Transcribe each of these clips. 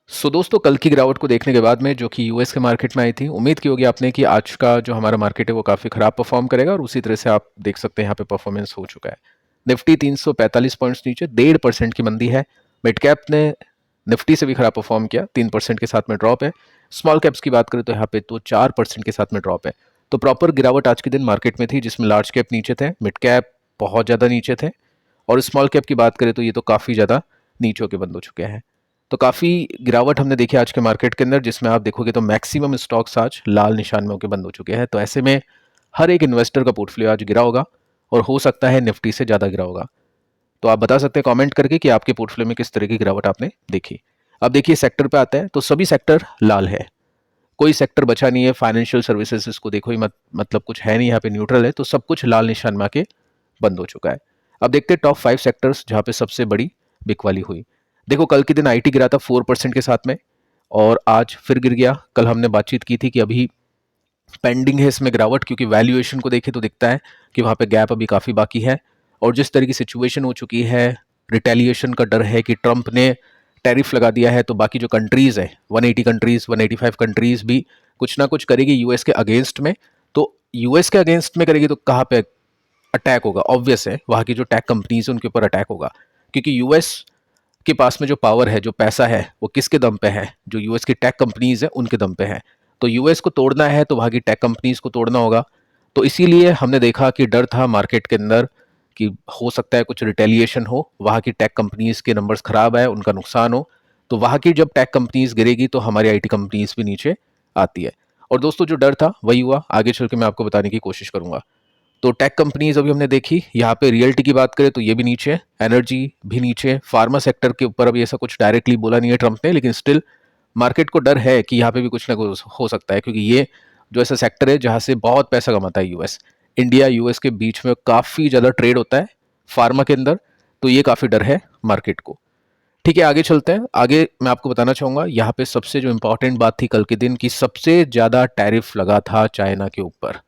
दोस्तों, कल की गिरावट को देखने के बाद में जो कि यूएस के मार्केट में आई थी, उम्मीद की होगी आपने कि आज का जो हमारा मार्केट है वो काफ़ी ख़राब परफॉर्म करेगा और उसी तरह से आप देख सकते हैं यहाँ पे परफॉर्मेंस हो चुका है। निफ्टी 345 पॉइंट्स नीचे 1.5% की मंदी है। मिड कैप ने निफ्टी से भी खराब परफॉर्म किया, 3% के साथ में ड्रॉप है। स्मॉल कैप्स की बात करें तो यहाँ पे तो 4% के साथ में ड्रॉप है। तो प्रॉपर गिरावट आज के दिन मार्केट में थी, जिसमें लार्ज कैप नीचे थे, मिड कैप बहुत ज़्यादा नीचे थे और स्मॉल कैप की बात करें तो ये तो काफ़ी ज़्यादा नीचे होकर बंद हो चुके हैं। तो काफ़ी गिरावट हमने देखी आज के मार्केट के अंदर, जिसमें आप देखोगे तो मैक्सिमम स्टॉक्स आज लाल निशान में होकर बंद हो चुके हैं। तो ऐसे में हर एक इन्वेस्टर का पोर्टफोलियो आज गिरा होगा और हो सकता है निफ्टी से ज़्यादा गिरा होगा। तो आप बता सकते हैं कमेंट करके कि आपके पोर्टफोलियो में किस तरह की गिरावट आपने देखी। अब देखिए सेक्टर पे आते हैं तो सभी सेक्टर लाल है, कोई सेक्टर बचा नहीं है। फाइनेंशियल सर्विसेज इसको देखो ही मत, मतलब कुछ है नहीं, यहाँ पे न्यूट्रल है। तो सब कुछ लाल निशान में आके बंद हो चुका है। अब देखते हैं टॉप 5 सेक्टर्स जहाँ पे सबसे बड़ी बिकवाली हुई। देखो कल के दिन आईटी गिरा था 4% के साथ में और आज फिर गिर गया। कल हमने बातचीत की थी कि अभी पेंडिंग है इसमें गिरावट, क्योंकि वैल्यूएशन को देखें तो दिखता है कि वहाँ पे गैप अभी काफ़ी बाकी है। और जिस तरह की सिचुएशन हो चुकी है, रिटेलिएशन का डर है कि ट्रंप ने टैरिफ लगा दिया है, तो बाकी जो कंट्रीज़ है 180 कंट्रीज़ 185 कंट्रीज़ भी कुछ ना कुछ करेगी यूएस के अगेंस्ट में। तो यूएस के अगेंस्ट में करेगी तो कहाँ पे अटैक होगा? ऑब्वियस है वहाँ की जो टेक कंपनीज है उनके ऊपर अटैक होगा, क्योंकि यूएस के पास में जो पावर है, जो पैसा है, वो किसके दम पे है? जो यूएस की टेक कंपनीज है उनके दम पे है। तो यूएस को तोड़ना है तो वहाँ की टेक कंपनीज को तोड़ना होगा। तो इसीलिए हमने देखा कि डर था मार्केट के अंदर कि हो सकता है कुछ रिटेलिएशन हो, वहाँ की टेक कंपनीज के नंबर्स खराब है, उनका नुकसान हो। तो वहाँ की जब टेक कंपनीज गिरेगी तो हमारी आईटी कंपनीज भी नीचे आती है। और दोस्तों जो डर था वही हुआ, आगे चल के मैं आपको बताने की कोशिश करूंगा। तो टेक कंपनीज अभी हमने देखी, यहाँ पे रियल्टी की बात करें तो ये भी नीचे, एनर्जी भी नीचे। फार्मा सेक्टर के ऊपर अभी ऐसा कुछ डायरेक्टली बोला नहीं है ट्रंप ने, लेकिन स्टिल मार्केट को डर है कि यहाँ पे भी कुछ ना कुछ हो सकता है, क्योंकि ये जो ऐसा सेक्टर है जहाँ से बहुत पैसा कमाता है यूएस। इंडिया यूएस के बीच में काफ़ी ज़्यादा ट्रेड होता है फार्मा के अंदर। तो ये काफ़ी डर है मार्केट को। ठीक है, आगे चलते हैं। आगे मैं आपको बताना चाहूँगा यहाँ पे सबसे जो इंपॉर्टेंट बात थी कल के दिन की, सबसे ज़्यादा टैरिफ लगा था चाइना के ऊपर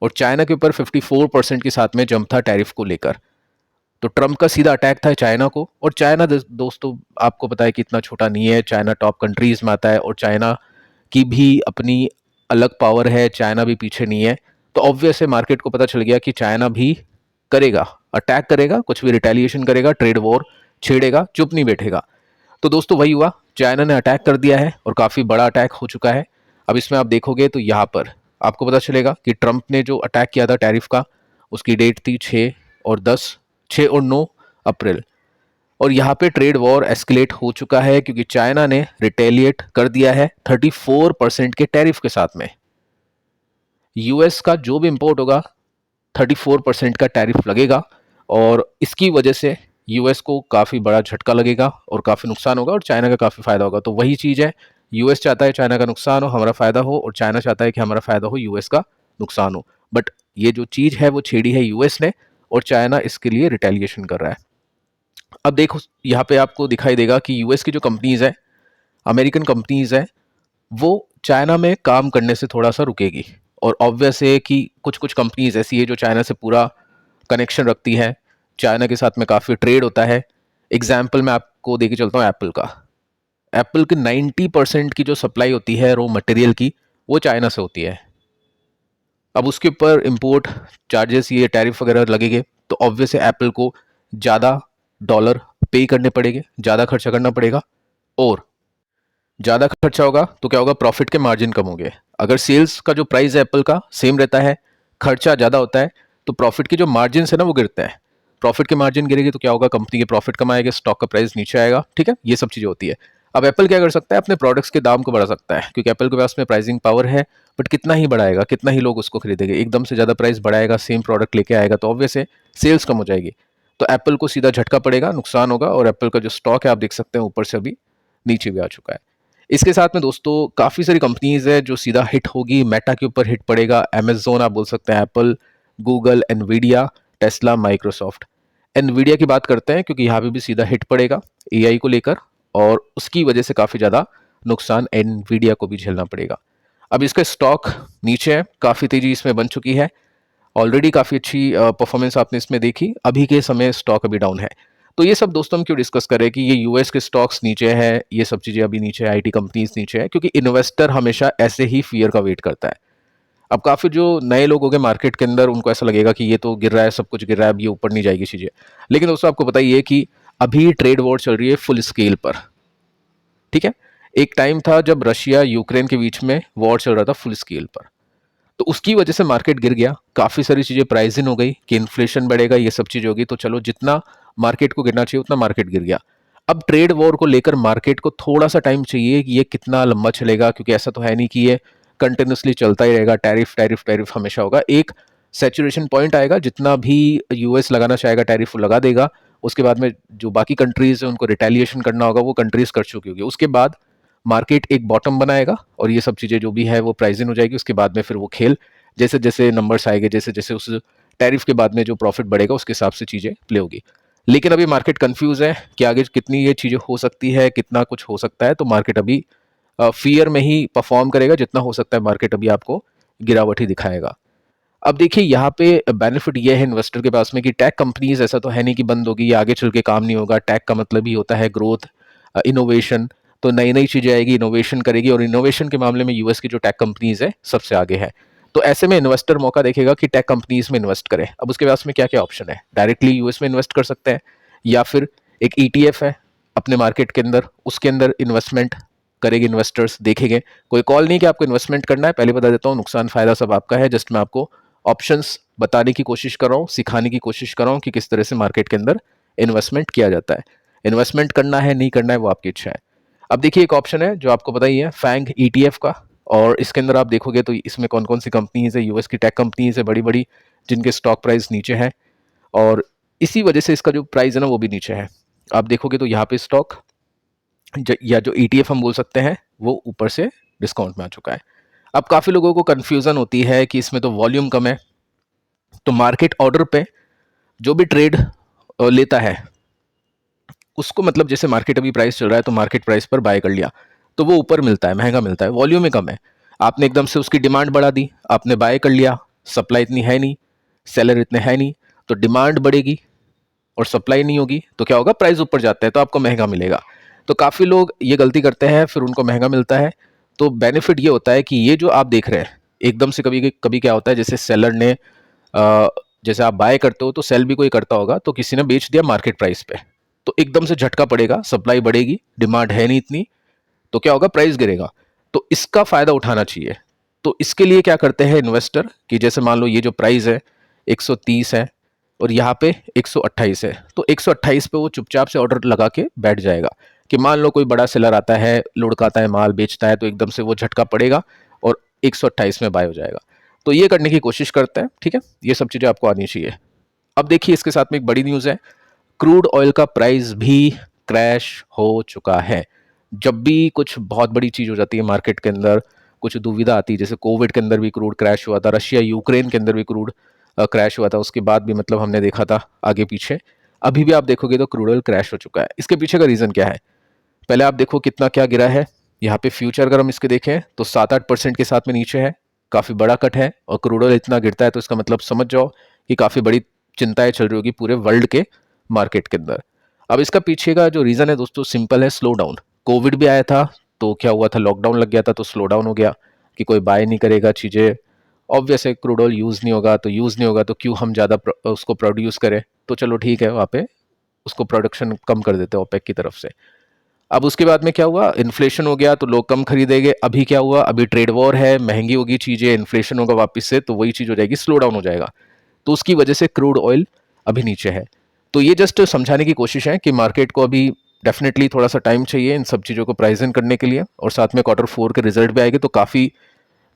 और चाइना के ऊपर 54% के साथ में जंप था टैरिफ को लेकर। तो ट्रंप का सीधा अटैक था चाइना को। और चाइना दोस्तों आपको पता है कि इतना छोटा नहीं है, चाइना टॉप कंट्रीज में आता है और चाइना की भी अपनी अलग पावर है, चाइना भी पीछे नहीं है। तो ऑब्वियस है मार्केट को पता चल गया कि चाइना भी करेगा, अटैक करेगा, कुछ भी रिटेलिएशन करेगा, ट्रेड वॉर छेड़ेगा, चुप नहीं बैठेगा। तो दोस्तों वही हुआ, चाइना ने अटैक कर दिया है और काफ़ी बड़ा अटैक हो चुका है। अब इसमें आप देखोगे तो यहाँ पर आपको पता चलेगा कि ट्रंप ने जो अटैक किया था टैरिफ का, उसकी डेट थी 6 और 9 अप्रैल। और यहाँ पे ट्रेड वॉर एस्केलेट हो चुका है, क्योंकि चाइना ने रिटेलिएट कर दिया है 34% के टैरिफ के साथ में। यूएस का जो भी इंपोर्ट होगा 34% का टैरिफ लगेगा और इसकी वजह से यूएस को काफ़ी बड़ा झटका लगेगा और काफ़ी नुकसान होगा और चाइना का काफ़ी फायदा होगा। तो वही चीज़ है, यूएस चाहता है चाइना का नुकसान हो, हमारा फायदा हो, और चाइना चाहता है कि हमारा फायदा हो, यूएस का नुकसान हो। बट ये जो चीज़ है वो छेड़ी है यूएस ने और चाइना इसके लिए रिटेलिएशन कर रहा है। अब देखो यहाँ पे आपको दिखाई देगा कि यूएस की जो कंपनीज है, अमेरिकन कंपनीज है, वो चाइना में काम करने से थोड़ा सा रुकेगी। और ऑब्वियस है कि कुछ कुछ कंपनीज ऐसी है जो चाइना से पूरा कनेक्शन रखती है, चाइना के साथ में काफ़ी ट्रेड होता है। एग्जाम्पल मैं आपको देके चलता हूँ एप्पल का। एप्पल की 90% की जो सप्लाई होती है रॉ मटेरियल की, वो चाइना से होती है। अब उसके ऊपर इंपोर्ट चार्जेस, ये टैरिफ वगैरह लगेंगे, तो ऑब्वियस है एप्पल को ज़्यादा डॉलर पे करने पड़ेंगे, ज़्यादा खर्चा करना पड़ेगा। और ज़्यादा खर्चा होगा तो क्या होगा, प्रॉफिट के मार्जिन कम होंगे। अगर सेल्स का जो प्राइस है एप्पल का सेम रहता है, खर्चा ज़्यादा होता है, तो प्रॉफिट के जो मार्जिन है ना वो गिरते हैं। प्रॉफिट के मार्जिन गिरेगी तो क्या होगा, कंपनी के प्रॉफिट कम आएगा, स्टॉक का प्राइस नीचे आएगा। ठीक है, ये सब चीज़ें होती है। अब एप्पल क्या कर सकता है, अपने प्रोडक्ट्स के दाम को बढ़ा सकता है, क्योंकि एप्पल के पास में प्राइसिंग पावर है। बट कितना ही बढ़ाएगा, कितना ही लोग उसको खरीदेंगे? एकदम से ज़्यादा प्राइस बढ़ाएगा, सेम प्रोडक्ट लेके आएगा तो ऑब्वियस है सेल्स कम हो जाएगी। तो एप्पल को सीधा झटका पड़ेगा, नुकसान होगा। और एप्पल का जो स्टॉक है आप देख सकते हैं ऊपर से अभी नीचे भी आ चुका है। इसके साथ में दोस्तों काफ़ी सारी कंपनीज है जो सीधा हिट होगी। मेटा के ऊपर हिट पड़ेगा, अमेजोन आप बोल सकते हैं, Apple, Google, Nvidia, Tesla, Microsoft. Nvidia की बात करते हैं क्योंकि यहाँ पे भी सीधा हिट पड़ेगा एआई को लेकर, और उसकी वजह से काफ़ी ज़्यादा नुकसान एनवीडिया को भी झेलना पड़ेगा। अब इसका स्टॉक नीचे है, काफ़ी तेज़ी इसमें बन चुकी है, ऑलरेडी काफ़ी अच्छी परफॉर्मेंस आपने इसमें देखी। अभी के समय स्टॉक अभी डाउन है। तो ये सब दोस्तों हम क्यों डिस्कस करें कि ये यूएस के स्टॉक्स नीचे है, ये सब चीज़ें अभी नीचे है, आईटी कंपनीज नीचे है, क्योंकि इन्वेस्टर हमेशा ऐसे ही फियर का वेट करता है। अब काफ़ी जो नए लोग हो गए मार्केट के अंदर, उनको ऐसा लगेगा कि ये तो गिर रहा है, सब कुछ गिर रहा है, अब ये ऊपर नहीं जाएगी चीज़ें। लेकिन दोस्तों आपको पता ही है कि अभी ट्रेड वॉर चल रही है फुल स्केल पर, ठीक है। एक टाइम था जब रशिया यूक्रेन के बीच में वॉर चल रहा था फुल स्केल पर, तो उसकी वजह से मार्केट गिर गया, काफ़ी सारी चीज़ें प्राइस इन हो गई कि इन्फ्लेशन बढ़ेगा, ये सब चीज़ होगी, तो चलो जितना मार्केट को गिरना चाहिए उतना मार्केट गिर गया। अब ट्रेड वॉर को लेकर मार्केट को थोड़ा सा टाइम चाहिए कि ये कितना लंबा चलेगा, क्योंकि ऐसा तो है नहीं कि ये कंटिन्यूसली चलता ही रहेगा, टैरिफ टैरिफ टैरिफ हमेशा होगा। एक सैचुरेशन पॉइंट आएगा, जितना भी यूएस लगाना चाहेगा टैरिफ वो लगा देगा, उसके बाद में जो बाकी कंट्रीज है उनको रिटेलिएशन करना होगा, वो कंट्रीज कर चुकी होगी, उसके बाद मार्केट एक बॉटम बनाएगा और ये सब चीज़ें जो भी है वो प्राइस इन हो जाएगी। उसके बाद में फिर वो खेल जैसे जैसे नंबर्स आएंगे, जैसे जैसे उस टैरिफ के बाद में जो प्रॉफिट बढ़ेगा उसके हिसाब से चीज़ें प्ले होगी। लेकिन अभी मार्केट कंफ्यूज है कि आगे कितनी ये चीज़ें हो सकती है, कितना कुछ हो सकता है, तो मार्केट अभी फियर में ही परफॉर्म करेगा, जितना हो सकता है मार्केट अभी आपको गिरावट ही दिखाएगा। अब देखिए यहाँ पे बेनिफिट ये है इन्वेस्टर के पास में कि टेक कंपनीज ऐसा तो है नहीं कि बंद होगी या आगे चल के काम नहीं होगा। टेक का मतलब ही होता है ग्रोथ, इनोवेशन, तो नई नई चीजें आएगी, इनोवेशन करेगी, और इनोवेशन के मामले में यूएस की जो टेक कंपनीज है सबसे आगे है। तो ऐसे में इन्वेस्टर मौका देखेगा कि टेक कंपनीज में इन्वेस्ट करे। अब उसके पास में क्या क्या ऑप्शन है, डायरेक्टली यूएस में इन्वेस्ट कर सकते हैं, या फिर एक ईटीएफ है अपने मार्केट के अंदर, उसके अंदर इन्वेस्टमेंट करेंगे इन्वेस्टर्स, देखेंगे। कोई कॉल नहीं कि आपको इन्वेस्टमेंट करना है, पहले बता देता हूँ, नुकसान फायदा सब आपका है, जस्ट मैं आपको ऑप्शंस बताने की कोशिश कर रहा हूँ, सिखाने की कोशिश कर रहा हूँ कि किस तरह से मार्केट के अंदर इन्वेस्टमेंट किया जाता है। इन्वेस्टमेंट करना है नहीं करना है वो आपकी इच्छा है। अब देखिए एक ऑप्शन है जो आपको पता ही है, फैंग ईटीएफ का, और इसके अंदर आप देखोगे तो इसमें कौन कौन सी कंपनीज है, यूएस की टेक कंपनीज है बड़ी बड़ी, जिनके स्टॉक प्राइस नीचे है, और इसी वजह से इसका जो प्राइस है ना वो भी नीचे है। आप देखोगे तो यहाँ पे स्टॉक या जो ईटीएफ हम बोल सकते हैं वो ऊपर से डिस्काउंट में आ चुका है। अब काफ़ी लोगों को कन्फ्यूज़न होती है कि इसमें तो वॉल्यूम कम है, तो मार्केट ऑर्डर पे जो भी ट्रेड लेता है उसको, मतलब जैसे मार्केट अभी प्राइस चल रहा है तो मार्केट प्राइस पर बाय कर लिया तो वो ऊपर मिलता है, महंगा मिलता है, वॉल्यूम में कम है। आपने एकदम से उसकी डिमांड बढ़ा दी, आपने बाय कर लिया, सप्लाई इतनी है नहीं, सेलर इतने है नहीं, तो डिमांड बढ़ेगी और सप्लाई नहीं होगी तो क्या होगा, प्राइस ऊपर जाता है तो आपको महंगा मिलेगा। तो काफ़ी लोग ये गलती करते हैं, फिर उनको महंगा मिलता है। तो बेनिफिट ये होता है कि ये जो आप देख रहे हैं एकदम से, कभी कभी क्या होता है, जैसे सेलर ने जैसे आप बाय करते हो तो सेल भी कोई करता होगा, तो किसी ने बेच दिया मार्केट प्राइस पे, तो एकदम से झटका पड़ेगा, सप्लाई बढ़ेगी, डिमांड है नहीं इतनी, तो क्या होगा, प्राइस गिरेगा। तो इसका फायदा उठाना चाहिए। तो इसके लिए क्या करते हैं इन्वेस्टर कि जैसे मान लो ये जो प्राइस है 130 है और यहाँ पे 128 है, तो 128 पे वो चुपचाप से ऑर्डर लगा के बैठ जाएगा कि मान लो कोई बड़ा सेलर आता है, लुढ़काता है माल, बेचता है, तो एकदम से वो झटका पड़ेगा और 128 में बाय हो जाएगा। तो ये करने की कोशिश करते हैं, ठीक है, ये सब चीज़ें आपको आनी चाहिए। अब देखिए इसके साथ में एक बड़ी न्यूज़ है, क्रूड ऑयल का प्राइस भी क्रैश हो चुका है। जब भी कुछ बहुत बड़ी चीज़ हो जाती है मार्केट के अंदर, कुछ दुविधा आती है, जैसे कोविड के अंदर भी क्रूड क्रैश हुआ था, रशिया यूक्रेन के अंदर भी क्रूड क्रैश हुआ था, उसके बाद भी मतलब हमने देखा था आगे पीछे, अभी भी आप देखोगे तो क्रूड ऑयल क्रैश हो चुका है। इसके पीछे का रीज़न क्या है, पहले आप देखो कितना क्या गिरा है। यहाँ पे फ्यूचर अगर हम इसके देखें तो 7-8% के साथ में नीचे है, काफ़ी बड़ा कट है, और क्रूड ऑयल इतना गिरता है तो इसका मतलब समझ जाओ कि काफ़ी बड़ी चिंताएं चल रही होगी पूरे वर्ल्ड के मार्केट के अंदर। अब इसका पीछे का जो रीज़न है दोस्तों सिंपल है, स्लो डाउन। कोविड भी आया था तो क्या हुआ था, लॉकडाउन लग गया था तो स्लो डाउन हो गया कि कोई बाय नहीं करेगा चीज़ें, ऑब्वियस है, क्रूड ऑयल यूज़ नहीं होगा तो क्यों हम ज़्यादा उसको प्रोड्यूस करें, तो चलो ठीक है, वहाँ पे उसको प्रोडक्शन कम कर देते हैं ओपेक की तरफ से। अब उसके बाद में क्या हुआ, इन्फ्लेशन हो गया तो लोग कम खरीदेंगे। अभी क्या हुआ, अभी ट्रेड वॉर है, महंगी होगी चीज़ें, इन्फ्लेशन होगा वापस से, तो वही चीज़ हो जाएगी, स्लो डाउन हो जाएगा, तो उसकी वजह से क्रूड ऑयल अभी नीचे है। तो ये जस्ट समझाने की कोशिश है कि मार्केट को अभी डेफिनेटली थोड़ा सा टाइम चाहिए इन सब चीज़ों को प्राइस इन करने के लिए, और साथ में Q4 के रिजल्ट भी आएंगे तो काफ़ी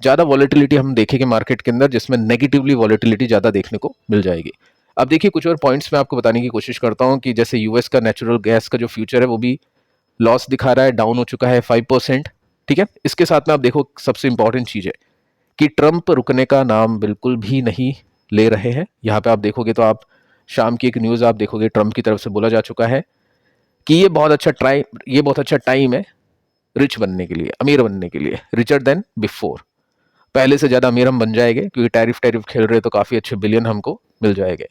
ज़्यादा वॉलेटिलिटी हम देखेंगे मार्केट के अंदर, जिसमें नेगेटिवली वॉलेटिलिटी ज़्यादा देखने को मिल जाएगी। अब देखिए कुछ और पॉइंट्स मैं आपको बताने की कोशिश करता हूँ कि जैसे यूएस का नेचुरल गैस का जो फ्यूचर है वो भी लॉस दिखा रहा है, डाउन हो चुका है 5%, ठीक है। इसके साथ में आप देखो सबसे इंपॉर्टेंट चीज़ है कि ट्रंप रुकने का नाम बिल्कुल भी नहीं ले रहे हैं। यहाँ पे आप देखोगे तो आप शाम की एक न्यूज़ आप देखोगे, ट्रंप की तरफ से बोला जा चुका है कि ये बहुत अच्छा टाइम है रिच बनने के लिए, अमीर बनने के लिए, रिचर देन बिफोर, पहले से ज़्यादा अमीर हम बन जाएंगे क्योंकि टैरिफ टैरिफ खेल रहे तो काफ़ी अच्छे बिलियन हमको मिल जाएंगे।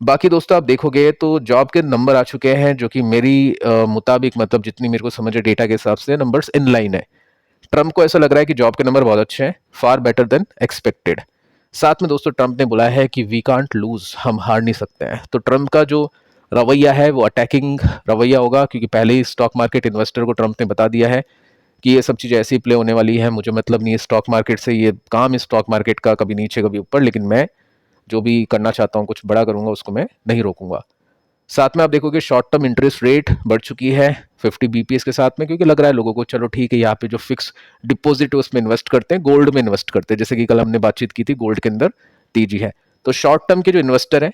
बाकी दोस्तों आप देखोगे तो जॉब के नंबर आ चुके हैं जो कि मेरी मुताबिक मतलब जितनी मेरे को समझ है डेटा के हिसाब से नंबर्स इन लाइन है। ट्रंप को ऐसा लग रहा है कि जॉब के नंबर बहुत अच्छे हैं, फार बेटर देन एक्सपेक्टेड। साथ में दोस्तों ट्रंप ने बोला है कि वी कांट लूज, हम हार नहीं सकते हैं। तो ट्रंप का जो रवैया है वो अटैकिंग रवैया होगा, क्योंकि पहले ही स्टॉक मार्केट इन्वेस्टर को ट्रंप ने बता दिया है कि ये सब चीज़ें ऐसे ही प्ले होने वाली है, मुझे मतलब नहीं है स्टॉक मार्केट से, ये काम है स्टॉक मार्केट का, कभी नीचे कभी ऊपर, लेकिन मैं जो भी करना चाहता हूँ कुछ बड़ा करूंगा उसको मैं नहीं रोकूंगा। साथ में आप देखोगे शॉर्ट टर्म इंटरेस्ट रेट बढ़ चुकी है 50 बीपीएस के साथ में, क्योंकि लग रहा है लोगों को चलो ठीक है यहाँ पे जो फिक्स डिपॉजिट है उसमें इन्वेस्ट करते हैं, गोल्ड में इन्वेस्ट करते हैं, जैसे कि कल हमने बातचीत की थी गोल्ड के अंदर तेजी है। तो शॉर्ट टर्म के जो इन्वेस्टर हैं,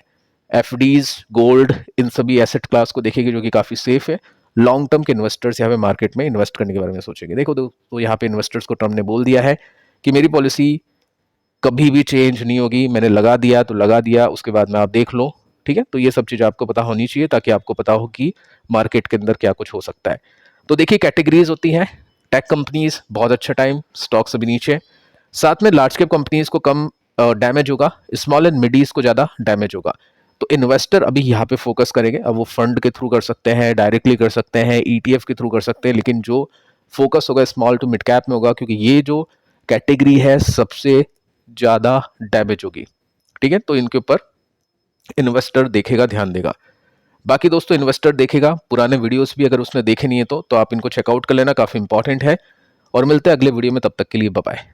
एफडीज, गोल्ड, इन सभी एसेट क्लास को देखेंगे जो कि काफी सेफ है। लॉन्ग टर्म के इन्वेस्टर्स यहाँ पे मार्केट में इन्वेस्ट करने के बारे में सोचेंगे। देखो तो यहाँ पे इन्वेस्टर्स को ट्रम्प ने बोल दिया है कि मेरी पॉलिसी कभी भी चेंज नहीं होगी, मैंने लगा दिया तो लगा दिया, उसके बाद में आप देख लो। ठीक है, तो ये सब चीज़ें आपको पता होनी चाहिए ताकि आपको पता हो कि मार्केट के अंदर क्या कुछ हो सकता है। तो देखिए कैटेगरीज होती हैं, टेक कंपनीज बहुत अच्छा टाइम, स्टॉक से भी नीचे। साथ में लार्ज कैप कंपनीज को कम डैमेज होगा, स्मॉल एंड मिडीज को ज़्यादा डैमेज होगा। तो इन्वेस्टर अभी यहाँ पे फोकस करेंगे। अब वो फंड के थ्रू कर सकते हैं, डायरेक्टली कर सकते हैं, ईटीएफ के थ्रू कर सकते हैं, लेकिन जो फोकस होगा स्मॉल टू मिड कैप में होगा, क्योंकि ये जो कैटेगरी है सबसे ज़्यादा डैमेज होगी। ठीक है, तो इनके ऊपर इन्वेस्टर देखेगा, ध्यान देगा। बाकी दोस्तों इन्वेस्टर देखेगा पुराने वीडियोस भी, अगर उसने देखे नहीं है तो आप इनको चेकआउट कर लेना, काफ़ी इंपॉर्टेंट है। और मिलते हैं अगले वीडियो में, तब तक के लिए बाय बाय।